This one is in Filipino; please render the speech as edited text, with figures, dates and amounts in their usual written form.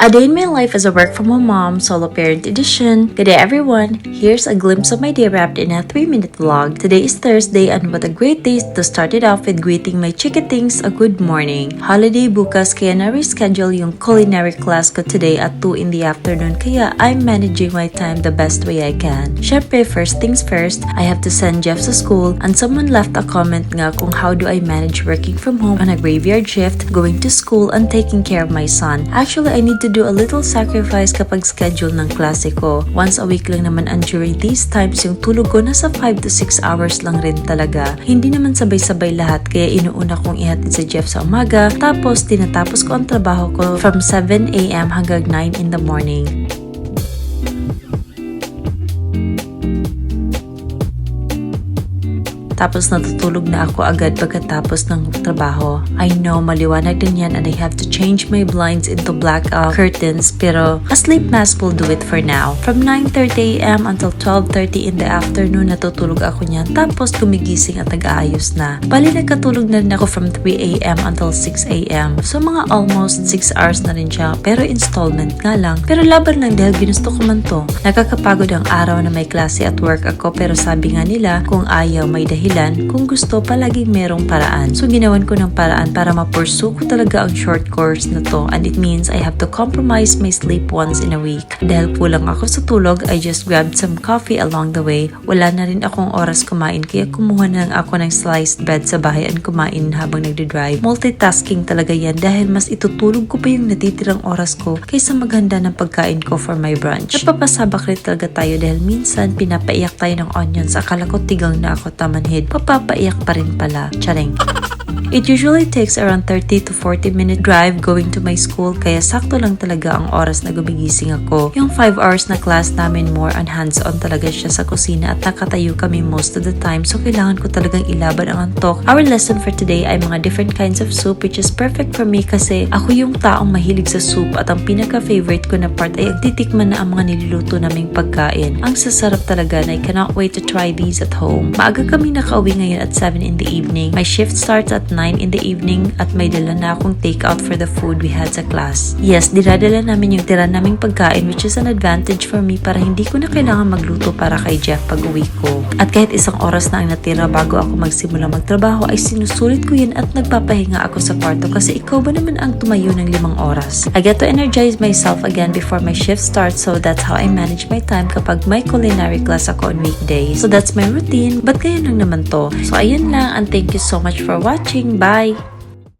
A Day in My Life as a Work From Home Mom Solo Parent Edition. Good day everyone! Here's a glimpse of my day wrapped in a 3-minute vlog. Today is Thursday and what a great day to start it off with greeting my chikitings a good morning. Holiday bukas kaya na-reschedule yung culinary class ko today at 2 in the afternoon kaya I'm managing my time the best way I can. Syempre, first things first, I have to send Jeff to school and someone left a comment nga kung how do I manage working from home on a graveyard shift, going to school and taking care of my son. Actually, I need to do a little sacrifice kapag schedule ng klase ko. Once a week lang naman and during these times yung tulog ko nasa 5 to 6 hours lang rin talaga. Hindi naman sabay-sabay lahat kaya inuuna kong ihatid si Jeff sa umaga tapos tinatapos ko ang trabaho ko from 7 a.m. hanggang 9 in the morning. Tapos natutulog na ako agad pagkatapos ng trabaho. I know, maliwanag din yan and I have to change my blinds into black curtains pero a sleep mask will do it for now. From 9:30 a.m. until 12:30 in the afternoon natutulog ako niyan tapos gumigising at nag-aayos na. Bali nagkatulog na rin ako from 3 a.m. until 6 a.m. So mga almost 6 hours na rin siya pero installment nga lang. Pero laban lang dahil ginusto ko man to. Nakakapagod ang araw na may klase at work ako pero sabi nga nila kung ayaw may dahilan. Kung gusto, palaging merong paraan. So, ginawan ko ng paraan para ma-pursue ko talaga ang short course na to and it means I have to compromise my sleep once in a week. Dahil kulang ako sa tulog, I just grabbed some coffee along the way. Wala na rin akong oras kumain kaya kumuha na lang ako ng sliced bread sa bahay and kumain habang nagde-drive. Multitasking talaga yan dahil mas itutulog ko pa yung natitirang oras ko kaysa maghanda ng pagkain ko for my brunch. Napapasabak rin talaga tayo dahil minsan pinapaiyak tayo ng onions. Akala ko tigang na ako tamanhid. Papapaiyak pa rin pala. Charing. It usually takes around 30 to 40 minute drive going to my school kaya sakto lang talaga ang oras na gumigising ako. Yung 5 hours na class namin more on hands-on talaga siya sa kusina at nakatayo kami most of the time so kailangan ko talagang ilaban ang antok. Our lesson for today ay mga different kinds of soup which is perfect for me kasi ako yung taong mahilig sa soup at ang pinaka-favorite ko na part ay ang titikman na ang mga niluluto naming pagkain. Ang sasarap talaga na I cannot wait to try these at home. Maaga kami nakauwi ngayon at 7 in the evening. My shift starts at 9 in the evening at may dala na akong take-out for the food we had sa class. Yes, dinadala namin yung tira naming pagkain which is an advantage for me para hindi ko na kailangan magluto para kay Jeff pag uwi ko. At kahit isang oras na ang natira bago ako magsimula magtrabaho ay sinusulit ko yun at nagpapahinga ako sa kwarto kasi ikaw ba naman ang tumayo ng 5 oras? I get to energize myself again before my shift starts so that's how I manage my time kapag may culinary class ako on weekdays. So that's my routine but kaya lang naman to. So ayun lang and thank you so much for watching. Bye!